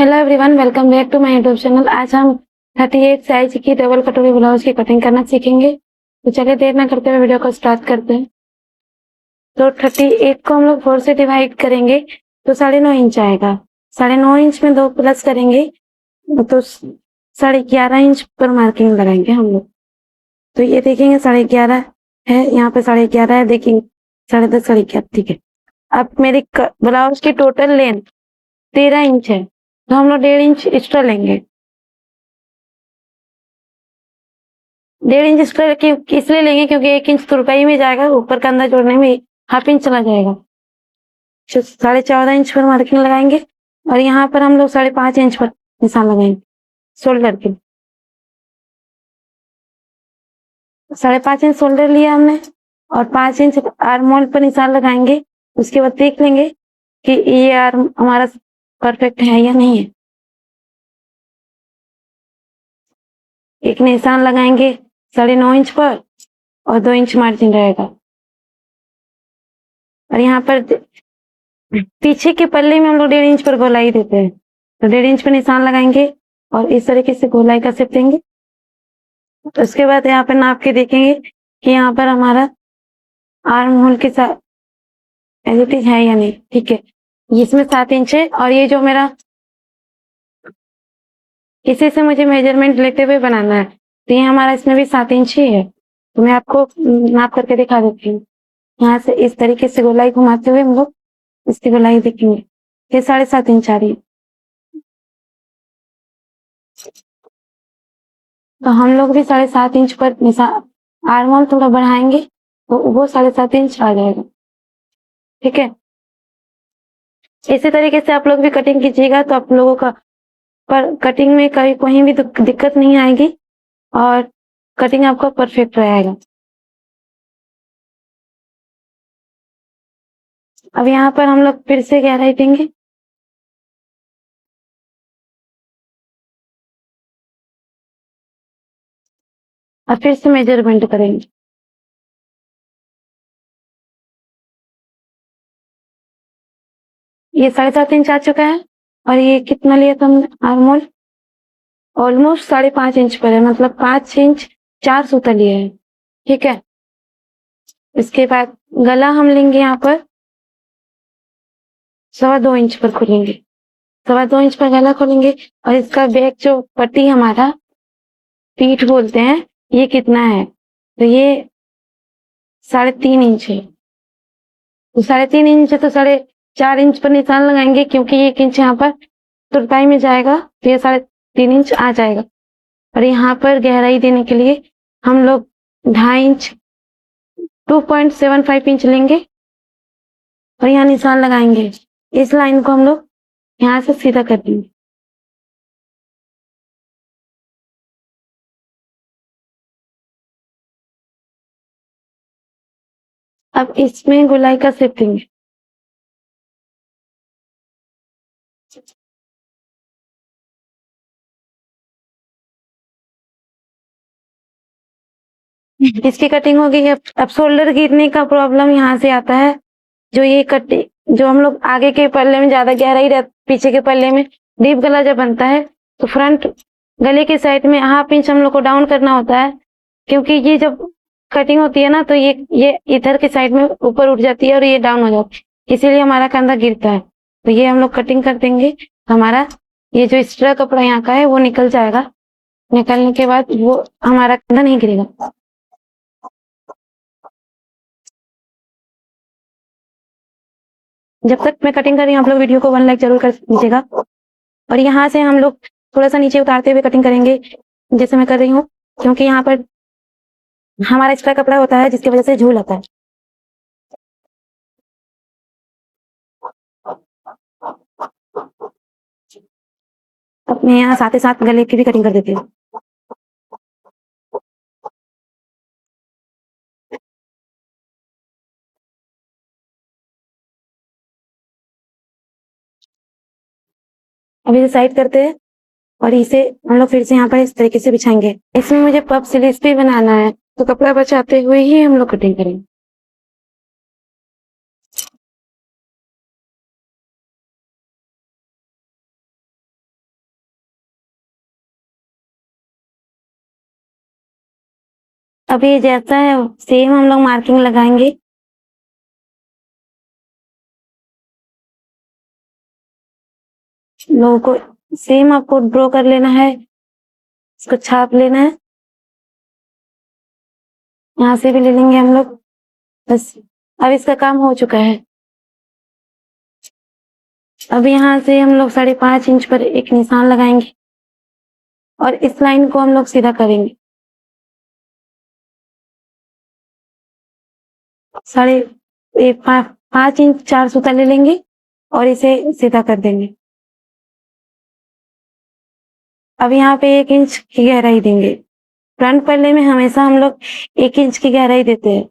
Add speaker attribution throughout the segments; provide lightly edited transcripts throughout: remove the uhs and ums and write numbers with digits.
Speaker 1: Hello everyone, welcome back to my YouTube channel. आज हम 38 size की डबल कटोरी ब्लाउज की कटिंग करना सीखेंगे। तो चलिए देर ना करते हुए वीडियो को स्टार्ट करते हैं। तो 38 को हम लोग 4 से डिवाइड करेंगे तो 9.5 इंच आएगा। 9.5 इंच में 2 प्लस करेंगे तो 11.5 इंच पर मार्किंग लगाएंगे हम लोग। तो ये देखेंगे 11.5 है, यहाँ पे 11.5 है, देखेंगे 10.5 11.5, ठीक है। अब मेरी ब्लाउज की टोटल लेंथ 13 इंच है, तो हम लोग 1.5 इंच एक्स्ट्रा लेंगे। 1.5 इंच एक्स्ट्रा इसलिए लेंगे क्योंकि 1 इंच तुरपाई में जाएगा, ऊपर का अंदर जोड़ने में हाफ इंच चला जाएगा। 14.5 इंच पर मार्किंग लगाएंगे और यहाँ पर हम लोग 5.5 इंच पर निशान लगाएंगे शोल्डर के। 5.5 इंच शोल्डर लिया हमने और 5 इंच आर्म होल पर निशान लगाएंगे। उसके बाद देख लेंगे कि ये आर्म हमारा परफेक्ट है या नहीं है। एक निशान लगाएंगे 9.5 इंच पर और 2 इंच मार्जिन रहेगा। और यहाँ पर पीछे के पल्ले में हम लोग 1.5 इंच पर गोलाई देते हैं, तो 1.5 इंच पर निशान लगाएंगे और इस तरीके से गोलाई का शेप देंगे। तो उसके बाद यहाँ पर नाप के देखेंगे कि यहाँ पर हमारा आर्म होल के साथ एडिटिंग है या नहीं, ठीक है। इसमें 7 इंच है और ये जो मेरा इसी से मुझे मेजरमेंट लेते हुए बनाना है, तो ये हमारा इसमें भी 7 इंच ही है। तो मैं आपको नाप करके दिखा देती हूँ। यहाँ से इस तरीके से गोलाई घुमाते हुए हम लोग इसकी गोलाई देखेंगे। ये 7.5 इंच आ रही है, तो हम लोग भी 7.5 इंच पर निशान आर्म होल थोड़ा बढ़ाएंगे तो वो 7.5 इंच आ जाएगा, ठीक है। इसी तरीके से आप लोग भी कटिंग कीजिएगा तो आप लोगों का पर कटिंग में कहीं भी दिक्कत नहीं आएगी और कटिंग आपका परफेक्ट रहेगा। अब यहाँ पर हम लोग फिर से गहराई देंगे। और फिर से मेजरमेंट करेंगे। ये 7.5 इंच आ चुका है और ये कितना लिया था हमने आर्म होल, ऑलमोस्ट 5.5 इंच पर है, मतलब 5 इंच 4 सूता लिए है, ठीक है। इसके बाद गला हम लेंगे यहाँ पर 2.25 इंच पर खोलेंगे। 2.25 इंच पर गला खोलेंगे और इसका बैक जो पट्टी हमारा पीठ बोलते हैं, ये कितना है, तो ये 3.5 इंच है। तो 3.5 इंच है तो 4.5 इंच पर निशान लगाएंगे क्योंकि 1 इंच यहाँ पर तुरपाई में जाएगा, तो ये 3.5 इंच आ जाएगा। और यहाँ पर गहराई देने के लिए हम लोग 2.5 इंच 2.75 इंच लेंगे और यहाँ निशान लगाएंगे। इस लाइन को हम लोग यहाँ से सीधा कर देंगे। अब इसमें गोलाई का शेप देंगे। इसकी कटिंग हो गई है। अब शोल्डर गिरने का प्रॉब्लम यहाँ से आता है। जो ये कटिंग जो हम लोग आगे के पल्ले में ज्यादा गहराई पीछे के पल्ले में डीप गला जब बनता है तो फ्रंट गले के साइड में हाफ इंच हम लोग को डाउन करना होता है, क्योंकि ये जब कटिंग होती है ना तो ये इधर के साइड में ऊपर उठ जाती है और ये डाउन हो जाती है, इसीलिए हमारा कंधा गिरता है। तो ये हम लोग कटिंग कर देंगे, हमारा ये जो एक्स्ट्रा कपड़ा यहाँ का है वो निकल जाएगा। निकलने के बाद वो हमारा कंधा नहीं गिरेगा। जब तक मैं कटिंग कर रही हूँ आप लोग वीडियो को 1 लाइक जरूर कर दीजिएगा। और यहाँ से हम लोग थोड़ा सा नीचे उतारते हुए कटिंग करेंगे, जैसे मैं कर रही हूँ, क्योंकि यहाँ पर हमारा एक्स्ट्रा कपड़ा होता है जिसकी वजह से झूल आता है। अब मैं यहाँ साथ ही साथ गले की भी कटिंग कर देती हूँ। अब इसे साइड करते हैं और इसे हम लोग फिर से यहाँ पर इस तरीके से बिछाएंगे। इसमें मुझे पफ स्लीव्स भी बनाना है, तो कपड़ा बचाते हुए ही हम लोग कटिंग करेंगे। अब ये जैसा है सेम हम लोग मार्किंग लगाएंगे। लोगों को सेम आपको ड्रॉ कर लेना है, इसको छाप लेना है। यहाँ से भी ले लेंगे हम लोग। बस अब इसका काम हो चुका है। अब यहाँ से हम लोग 5.5 इंच पर एक निशान लगाएंगे और इस लाइन को हम लोग सीधा करेंगे। 5.5 इंच 4 सूता ले लेंगे और इसे सीधा कर देंगे। अब यहाँ पे 1 इंच की गहराई देंगे। फ्रंट पल्ले में हमेशा हम लोग 1 इंच की गहराई देते हैं।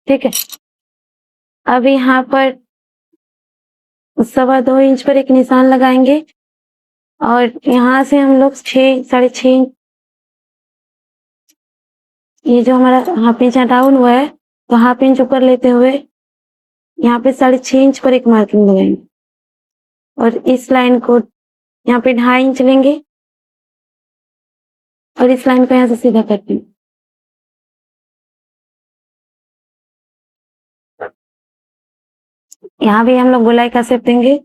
Speaker 1: ठीक है। अब यहाँ पर 2.25 इंच पर एक निशान लगाएंगे और यहाँ से हम लोग 6.5 इंच, ये जो हमारा हाफ इंच डाउन हुआ है तो हाफ इंच ऊपर लेते हुए यहाँ पे 6.5 इंच पर एक मार्किंग लगाएंगे और इस लाइन को यहाँ पे 2.5 इंच लेंगे और इस लाइन को यहाँ से सीधा करते हैं। यहाँ भी हम लोग गोलाई का शेप देंगे।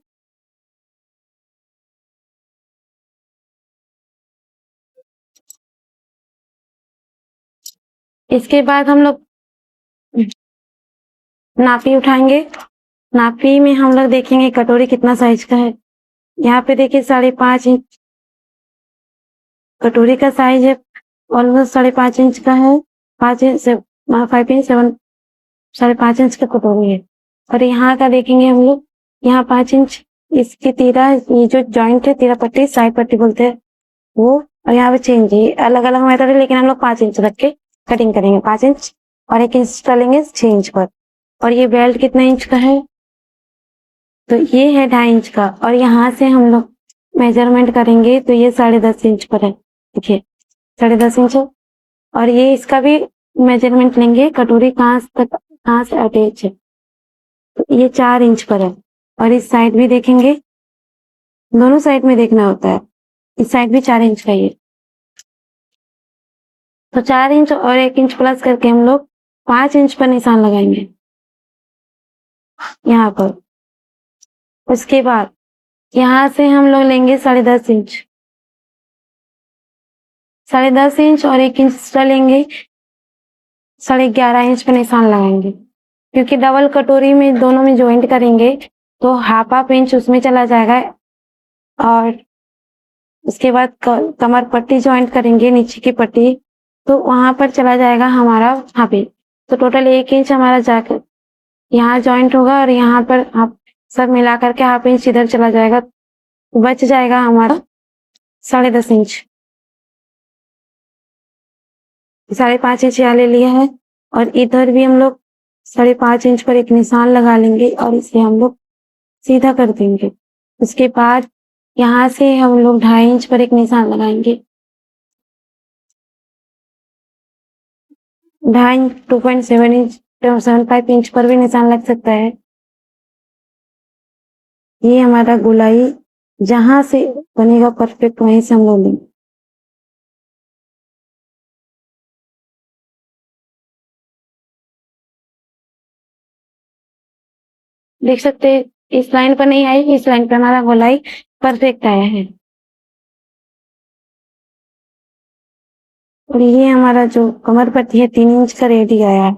Speaker 1: इसके बाद हम लोग नापी उठाएंगे। नापी में हम लोग देखेंगे कटोरी कितना साइज का है। यहाँ पे देखिए 5.5 इंच कटोरी का साइज है, ऑलमोस्ट 5.5 इंच का है। 5 इंच से 5 इंच 7 5.5 इंच का कटोरी है। और यहाँ का देखेंगे हम लोग, यहाँ 5 इंच इसकी तीरा, ये जो जॉइंट है तीरा पट्टी साइड पट्टी बोलते हैं वो, और यहाँ पे चेंज है। अलग अलग मेथड है लेकिन हम लोग 5 इंच रख के कटिंग करेंगे। 5 इंच और 1 इंच डालेंगे 6 इंच पर। और ये बेल्ट कितना इंच का है, तो ये है 2.5 इंच का। और यहाँ से हम लोग मेजरमेंट करेंगे तो ये 10.5 इंच पर है। देखिए 10.5 इंच है। और ये इसका भी मेजरमेंट लेंगे, कटोरी कहाँ से अटैच है, तो ये 4 इंच पर है। और इस साइड भी देखेंगे, दोनों साइड में देखना होता है। इस साइड भी 4 इंच का ही है। तो 4 इंच और 1 इंच प्लस करके हम लोग 5 इंच पर निशान लगाएंगे यहाँ पर। उसके बाद यहाँ से हम लोग लेंगे 10.5 इंच। 10.5 इंच और 1 इंच एक्स्ट्रा लेंगे, 11.5 इंच पर निशान लगाएंगे। क्योंकि डबल कटोरी में दोनों में ज्वाइंट करेंगे तो हाफ इंच उसमें चला जाएगा। और उसके बाद कमर पट्टी ज्वाइंट करेंगे, नीचे की पट्टी, तो वहां पर चला जाएगा हमारा हाफ इंच। तो टोटल 1 इंच हमारा जाकर यहाँ ज्वाइंट होगा और यहाँ पर आप सब मिला करके हाफ इंच इधर चला जाएगा, बच जाएगा हमारा 10.5 इंच। 5.5 इंच यहाँ ले लिया है और इधर भी हम लोग 5.5 इंच पर एक निशान लगा लेंगे और इसे हम लोग सीधा कर देंगे। उसके बाद यहाँ से हम लोग 2.5 इंच पर एक निशान लगाएंगे। 2.5 2.7 इंच 7.5 इंच पर भी निशान लग सकता है। ये हमारा गोलाई जहां से बनेगा परफेक्ट वहीं से हम लोग लेंगे। देख सकते हैं इस लाइन पर नहीं आई, इस लाइन पर हमारा गोलाई परफेक्ट आया है। और ये हमारा जो कमर पट्टी है 3 इंच का रेडी आया है।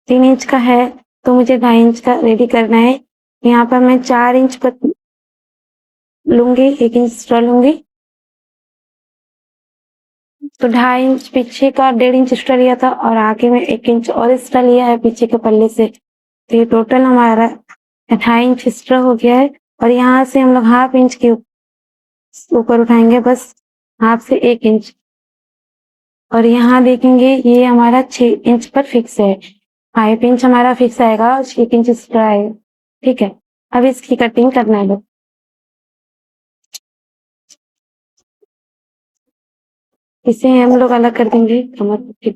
Speaker 1: 3 इंच का है तो मुझे 2.5 इंच का रेडी करना है। यहाँ पर मैं 4 इंच पर लूंगी, 1 इंच एक्स्ट्रा लूंगी, तो 2.5 इंच पीछे का 1.5 इंच एक्स्ट्रा लिया था और आगे में 1 इंच और एक्स्ट्रा लिया है पीछे के पल्ले से। तो ये टोटल हमारा 2.5 इंच एक्स्ट्रा हो गया है। और यहाँ से हम लोग हाफ इंच के ऊपर उठाएंगे, बस हाफ से 1 इंच। और यहाँ देखेंगे ये हमारा 6 इंच पर फिक्स है। 5 इंच हमारा फिक्स आएगा और 1 इंच एक्स्ट्रा आएगा। ठीक है, अब इसकी कटिंग करना है। इसे हम लोग अलग कर देंगे कमर पट्टी।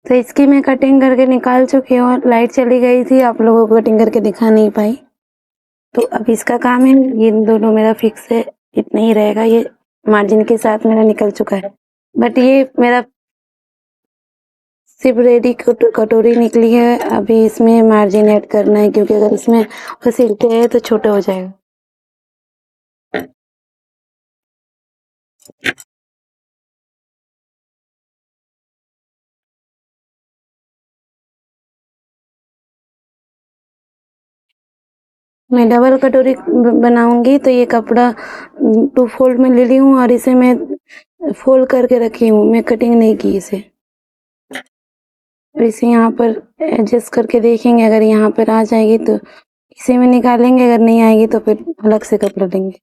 Speaker 1: तो इसकी मैं कटिंग करके निकाल चुकी हूँ। लाइट चली गई थी, आप लोगों को कटिंग करके दिखा नहीं पाई। तो अब इसका काम है, ये दोनों मेरा फिक्स है, इतना ही रहेगा। ये मार्जिन के साथ मेरा निकल चुका है, बट ये मेरा सिर्फ रेडी कटोरी निकली है। अभी इसमें मार्जिन ऐड करना है, क्योंकि अगर इसमें सिलते हैं तो छोटा हो जाएगा। मैं डबल कटोरी बनाऊंगी, तो ये कपड़ा 2 फोल्ड में ले ली हूँ और इसे मैं फोल्ड करके रखी हूँ, मैं कटिंग नहीं की इसे। और इसे यहाँ पर एडजस्ट करके देखेंगे, अगर यहाँ पर आ जाएगी तो इसे में निकालेंगे, अगर नहीं आएगी तो फिर अलग से कपड़ा लेंगे।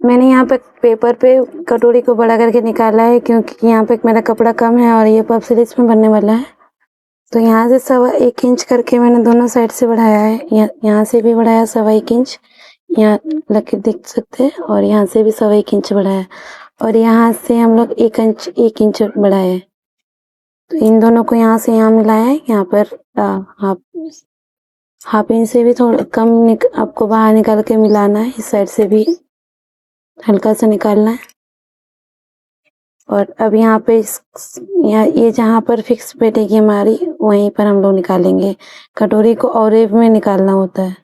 Speaker 1: मैंने यहाँ पे पेपर पे कटोरी को बड़ा करके निकाला है, क्योंकि यहाँ पे मेरा कपड़ा कम है और ये पफ स्लीव्स में बनने वाला है। तो यहाँ से 1.25 इंच करके मैंने दोनों साइड से बढ़ाया है। यहाँ से भी बढ़ाया 1.25 इंच, यहाँ लग देख सकते हैं, और यहाँ से भी 1.25 इंच बढ़ाया, और यहाँ से हम लोग 1 इंच बढ़ाए हैं। तो इन दोनों को यहाँ से यहाँ मिलाया है। यहाँ पर हाफ इंच से भी थोड़ा कम आपको बाहर निकाल के मिलाना है। इस साइड से भी हल्का सा निकालना है। और अब यहाँ पे ये जहाँ पर फिक्स बैठेगी हमारी, वहीं पर हम लोग निकालेंगे। कटोरी को औरेब में निकालना होता है।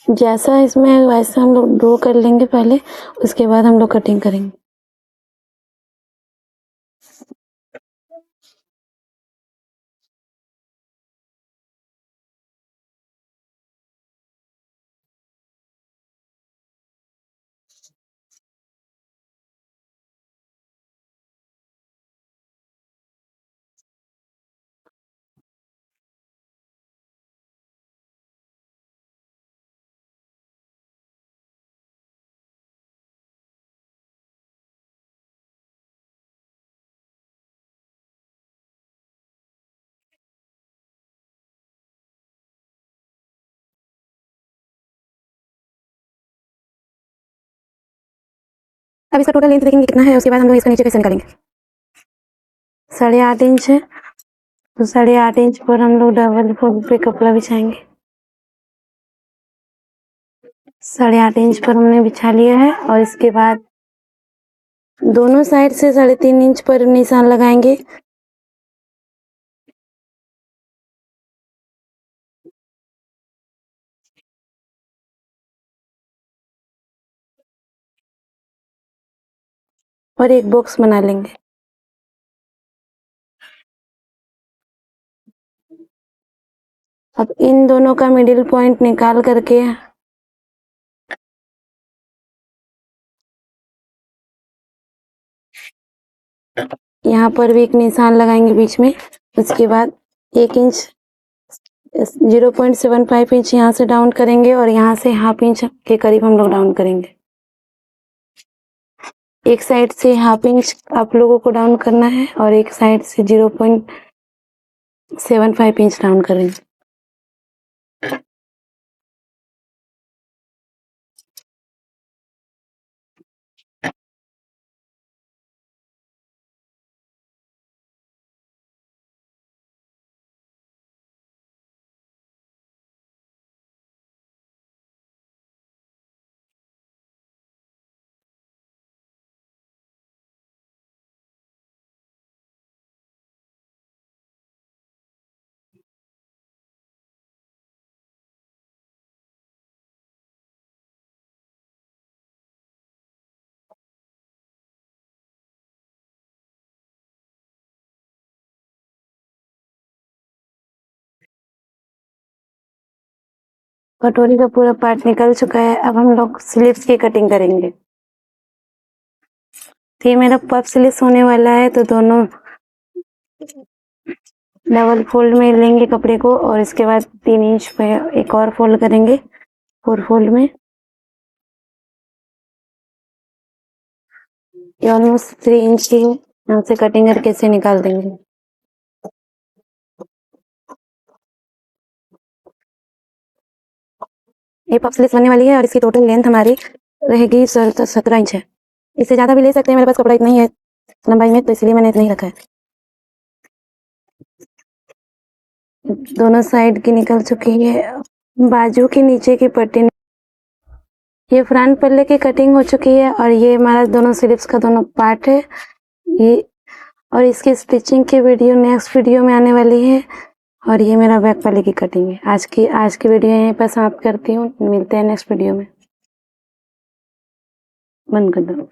Speaker 1: जैसा इसमें वैसा हम लोग ड्रॉ कर लेंगे पहले, उसके बाद हम लोग कटिंग करेंगे। अब इसका टोटल लेंथ देखेंगे कितना है, उसके बाद हम लोग इसका नीचे कैसे निकालेंगे। 8.5 इंच है, तो 8.5 इंच पर हम लोग डबल फोल्ड पे कपड़ा बिछाएंगे। 8.5 इंच पर हमने बिछा लिया है, और इसके बाद दोनों साइड से 3.5 इंच पर निशान लगाएंगे। और एक बॉक्स बना लेंगे। अब इन दोनों का मिडिल पॉइंट निकाल करके यहाँ पर भी एक निशान लगाएंगे बीच में। उसके बाद 1 इंच 0.75 इंच यहाँ से डाउन करेंगे, और यहाँ से हाफ इंच के करीब हम लोग डाउन करेंगे। एक साइड से हाफ इंच आप लोगों को डाउन करना है, और एक साइड से 0.75 इंच डाउन करेंगे। कटोरी का पूरा पार्ट निकल चुका है। अब हम लोग स्लीव्स की कटिंग करेंगे। तो ये मेरा पफ स्लीव्स होने वाला है, तो दोनों डबल फोल्ड में लेंगे कपड़े को, और इसके बाद 3 इंच पे एक और फोल्ड करेंगे 4 फोल्ड में। ये ऑलमोस्ट 3 इंच की है। यहाँ से कटिंग करके इसे निकाल देंगे। ये पफ स्लीव्स बनने वाली है और इसकी टोटल लेंथ हमारी रहेगी 17 इंच है। इससे ज़्यादा भी ले सकते हैं, मेरे पास कपड़ा इतना ही है लंबाई में, तो इसलिए मैंने इतना ही रखा है। दोनों साइड की निकल चुकी है। बाजू की नीचे की पट्टी, ये फ्रंट पल्ले की कटिंग हो चुकी है और ये हमारा दोनों स्लीव्स का दोनों पार्ट है ये। और इसकी स्टिचिंग की वीडियो नेक्स्ट वीडियो में आने वाली है। और ये मेरा बैक पल्ले की कटिंग है। आज की वीडियो यहीं पर समाप्त करती हूँ। मिलते हैं नेक्स्ट वीडियो में। बंद कर दो।